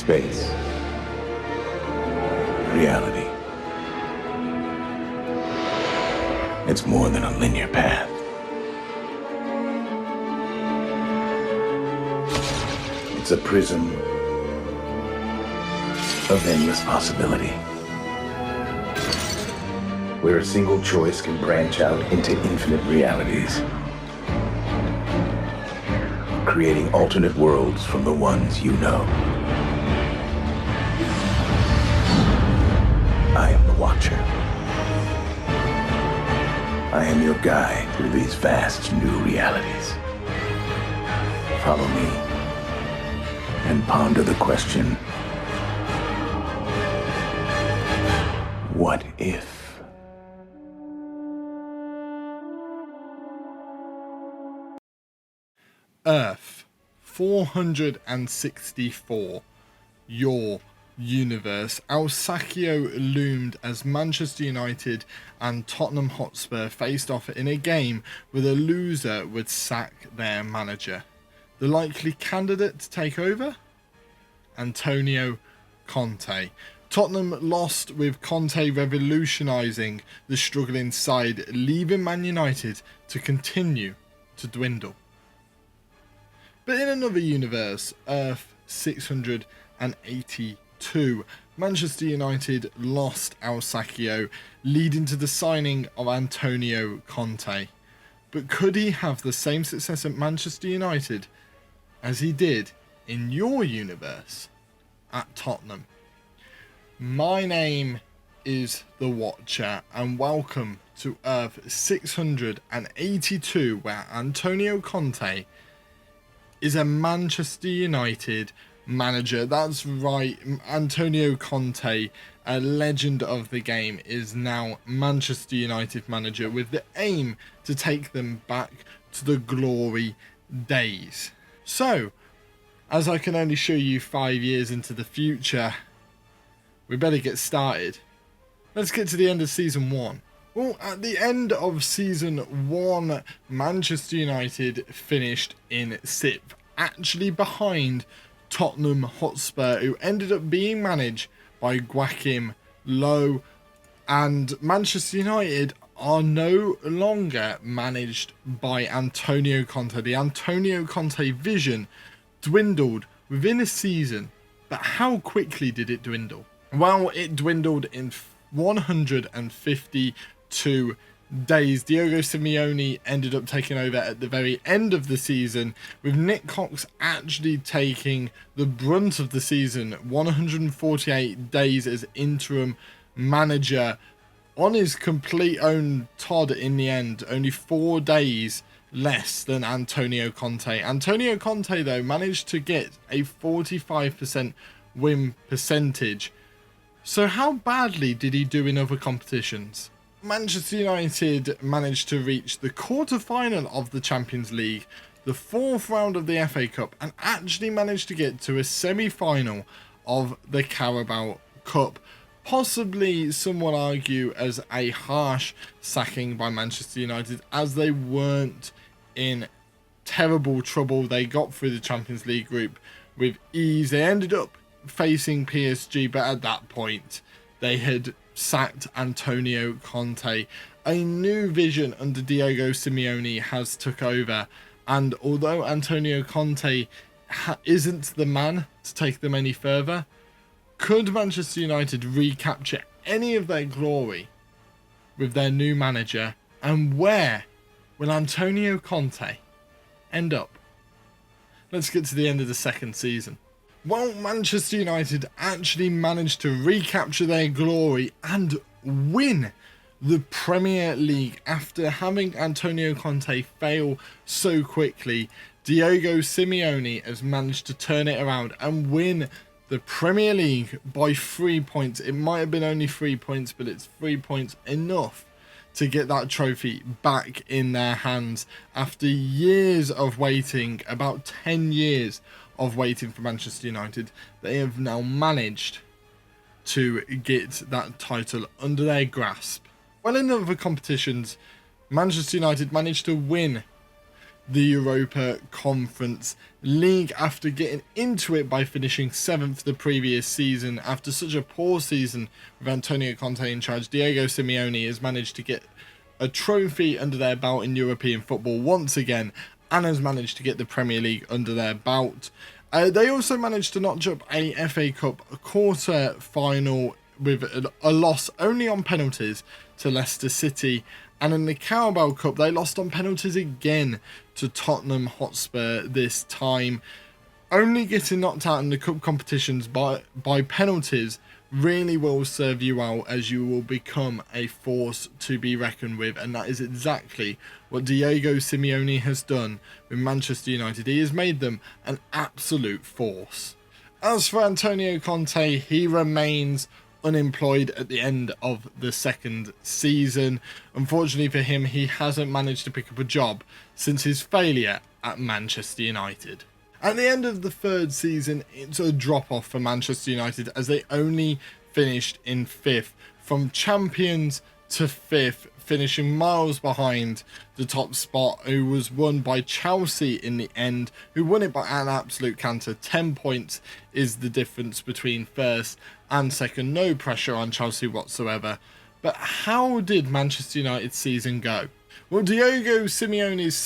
space, reality. It's more than a linear path. It's a prism of endless possibility, where a single choice can branch out into infinite realities, creating alternate worlds from the ones you know. I am the Watcher. I am your guide through these vast new realities. Follow me and ponder the question, what if? Earth 464, your universe. Sackico loomed as Manchester United and Tottenham Hotspur faced off in a game where the loser would sack their manager. The likely candidate to take over? Antonio Conte. Tottenham lost with Conte revolutionising the struggling side, leaving Man United to continue to dwindle. But in another universe, Earth 682, Manchester United lost Sackico, leading to the signing of Antonio Conte. But could he have the same success at Manchester United as he did in your universe at Tottenham? My name is The Watcher, and welcome to Earth 682, where Antonio Conte is a Manchester United manager. That's right, Antonio Conte, a legend of the game, is now Manchester United manager with the aim to take them back to the glory days. So, as I can only show you 5 years into the future, we better get started. Let's get to the end of season 1. Well, at the end of season 1, Manchester United finished in 6th, actually behind Tottenham Hotspur, who ended up being managed by Joachim Low, and Manchester United are no longer managed by Antonio Conte. The Antonio Conte vision dwindled within a season, but how quickly did it dwindle? Well, it dwindled in 152 days. Diego Simeone ended up taking over at the very end of the season, with Nick Cox actually taking the brunt of the season, 148 days as interim manager on his complete own Todd in the end, only 4 days less than Antonio Conte. Antonio Conte, though, managed to get a 45% win percentage. So how badly did he do in other competitions? Manchester United managed to reach the quarter-final of the Champions League, the 4th round of the FA Cup, and actually managed to get to a semi-final of the Carabao Cup. Possibly, some would argue, as a harsh sacking by Manchester United, as they weren't in terrible trouble. They got through the Champions League group with ease. They ended up facing PSG, but at that point, they had sacked Antonio Conte. A new vision under Diego Simeone has took over, and although Antonio Conte isn't the man to take them any further, could Manchester United recapture any of their glory with their new manager, and where will Antonio Conte end up? Let's get to the end of the second season. Well, Manchester United actually managed to recapture their glory and win the Premier League after having Antonio Conte fail so quickly. Diego Simeone has managed to turn it around and win the Premier League by 3 points. It might have been only 3 points, but it's 3 points enough to get that trophy back in their hands after years of waiting, about 10 years of waiting for Manchester United. They have now managed to get that title under their grasp. Well, in other competitions, Manchester United managed to win the Europa Conference League after getting into it by finishing 7th the previous season. After such a poor season with Antonio Conte in charge, Diego Simeone has managed to get a trophy under their belt in European football once again, and has managed to get the Premier League under their belt. They also managed to notch up a FA Cup quarter final with a loss only on penalties to Leicester City. And in the Carabao Cup, they lost on penalties again to Tottenham Hotspur this time. Only getting knocked out in the cup competitions by penalties really will serve you out, as you will become a force to be reckoned with. And that is exactly what Diego Simeone has done with Manchester United. He has made them an absolute force. As for Antonio Conte, he remains unemployed at the end of the second season. Unfortunately for him, he hasn't managed to pick up a job since his failure at Manchester United. At the end of the third season, it's a drop-off for Manchester United, as they only finished in 5th. From champions to 5th, finishing miles behind the top spot, who was won by Chelsea in the end, who won it by an absolute canter. 10 points is the difference between first and second. No pressure on Chelsea whatsoever. But how did Manchester United's season go? Well, Diego Simeone's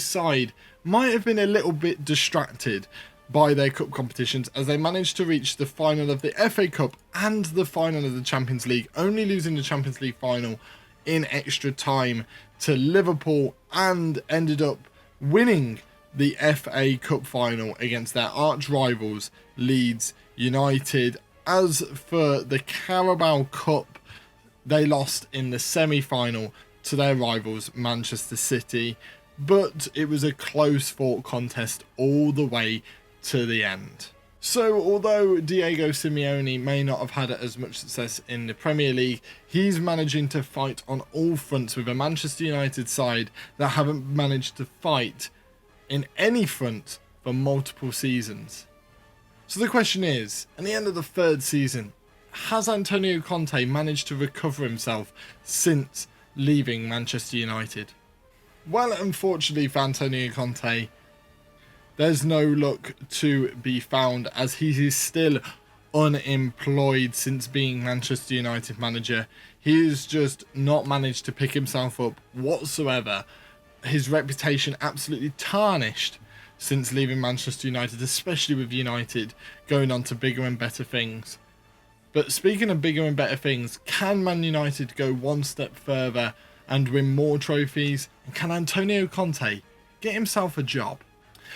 side might have been a little bit distracted by their cup competitions, as they managed to reach the final of the FA Cup and the final of the Champions League, only losing the Champions League final in extra time to Liverpool, and ended up winning the FA Cup final against their arch rivals Leeds United. As for the Carabao Cup, they lost in the semi-final to their rivals Manchester City, but it was a close fought contest all the way to the end. So although Diego Simeone may not have had as much success in the Premier League, he's managing to fight on all fronts with a Manchester United side that haven't managed to fight in any front for multiple seasons. So the question is, at the end of the third season, has Antonio Conte managed to recover himself since leaving Manchester United? Well, unfortunately for Antonio Conte, there's no luck to be found, as he is still unemployed since being Manchester United manager. He has just not managed to pick himself up whatsoever. His reputation absolutely tarnished since leaving Manchester United, especially with United going on to bigger and better things. But speaking of bigger and better things, can Man United go one step further and win more trophies? And can Antonio Conte get himself a job?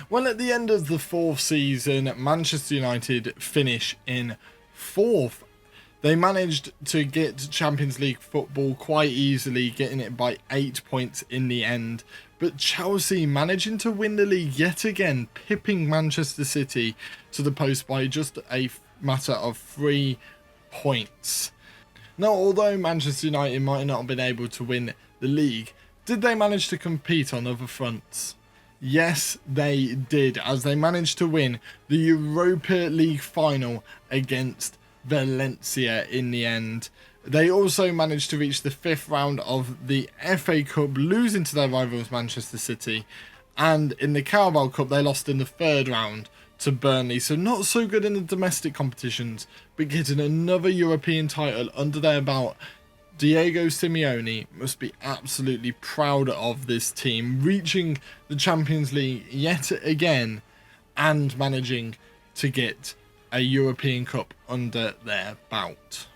Well, at the end of the fourth season, Manchester United finish in 4th. They managed to get Champions League football quite easily, getting it by 8 points in the end. But Chelsea managing to win the league yet again, pipping Manchester City to the post by just a matter of 3 points. Now, although Manchester United might not have been able to win the league, did they manage to compete on other fronts? Yes, they did, as they managed to win the Europa League final against Valencia in the end. They also managed to reach the 5th round of the FA Cup, losing to their rivals Manchester City. And in the Carabao Cup, they lost in the 3rd round to Burnley. So not so good in the domestic competitions, but getting another European title under their belt. Diego Simeone must be absolutely proud of this team, reaching the Champions League yet again and managing to get a European Cup under their belt.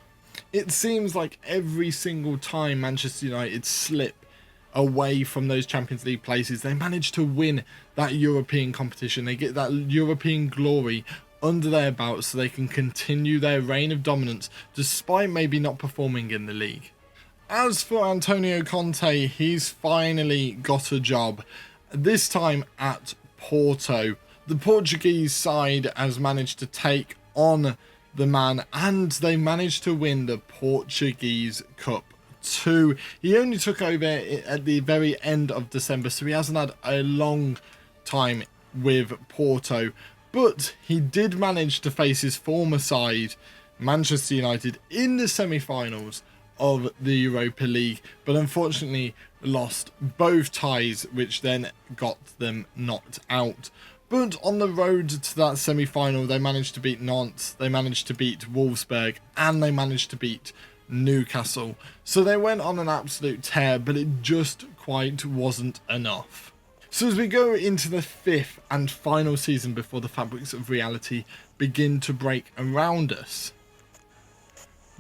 It seems like every single time Manchester United slip away from those Champions League places, they manage to win that European competition. They get that European glory under their belt so they can continue their reign of dominance despite maybe not performing in the league. As for Antonio Conte, he's finally got a job, this time at Porto. The Portuguese side has managed to take on the man, and they managed to win the Portuguese Cup too. He only took over at the very end of December, so he hasn't had a long time with Porto, but he did manage to face his former side, Manchester United, in the semi-finals of the Europa League, but unfortunately lost both ties, which then got them knocked out. But on the road to that semi-final, they managed to beat Nantes, they managed to beat Wolfsburg, and they managed to beat Newcastle. So they went on an absolute tear, but it just quite wasn't enough. So as we go into the 5th and final season before the fabrics of reality begin to break around us,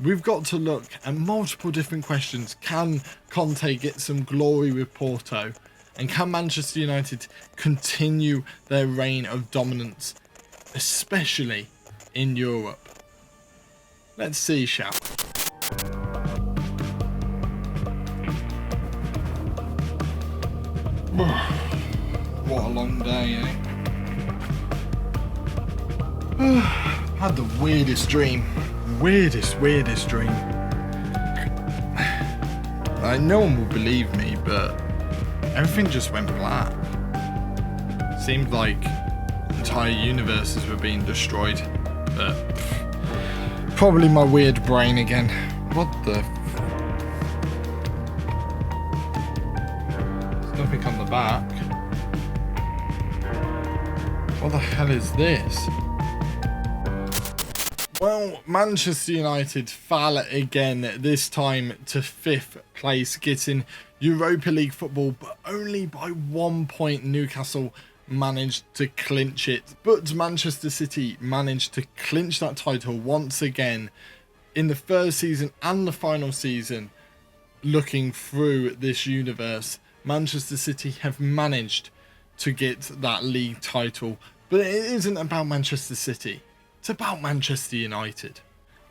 we've got to look at multiple different questions. Can Conte get some glory with Porto? And can Manchester United continue their reign of dominance, especially in Europe? Let's see, shall we? What a long day, eh? Had the weirdest dream. Weirdest dream. No one will believe me, but everything just went flat. Seemed like entire universes were being destroyed, but probably my weird brain again. What the There's nothing on the back. What the hell is this? Well, Manchester United fell again, this time to 5th place, getting Europa League football, but only by 1 point. Newcastle managed to clinch it, but Manchester City managed to clinch that title once again in the first season and the final season. Looking through this universe, Manchester City have managed to get that league title, but it isn't about Manchester City. It's about Manchester United.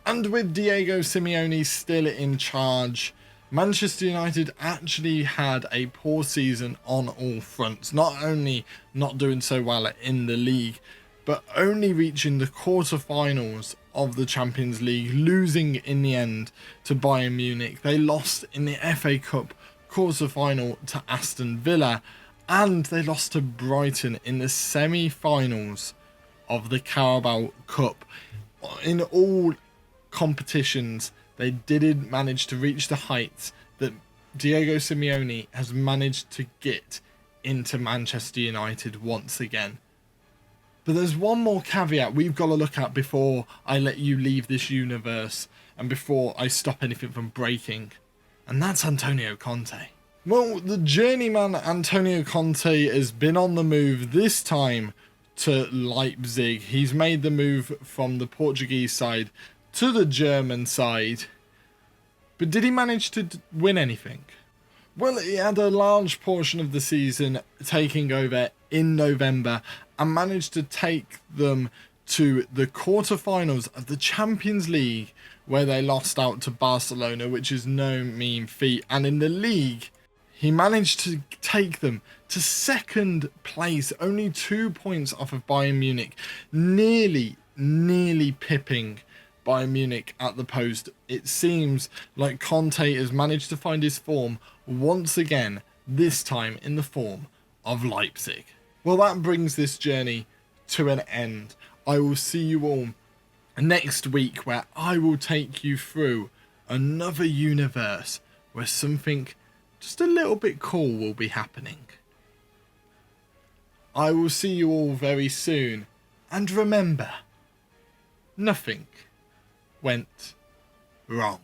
And with Diego Simeone still in charge, Manchester United actually had a poor season on all fronts. Not only not doing so well in the league, but only reaching the quarterfinals of the Champions League, losing in the end to Bayern Munich. They lost in the FA Cup quarterfinal to Aston Villa, and they lost to Brighton in the semi-finals of the Carabao Cup. In all competitions, they didn't manage to reach the heights that Diego Simeone has managed to get into Manchester United once again. But there's one more caveat we've got to look at before I let you leave this universe and before I stop anything from breaking, and that's Antonio Conte. Well, the journeyman Antonio Conte has been on the move, this time to Leipzig. He's made the move from the Portuguese side to the German side. But did he manage to win anything? Well, he had a large portion of the season taking over in November and managed to take them to the quarterfinals of the Champions League, where they lost out to Barcelona, which is no mean feat. And in the league, he managed to take them to 2nd place, only 2 points off of Bayern Munich, nearly pipping Bayern Munich at the post. It seems like Conte has managed to find his form once again, this time in the form of Leipzig. Well, that brings this journey to an end. I will see you all next week, where I will take you through another universe where something just a little bit cool will be happening. I will see you all very soon, and remember, nothing went wrong.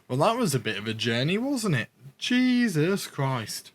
Well, that was a bit of a journey, wasn't it? Jesus Christ.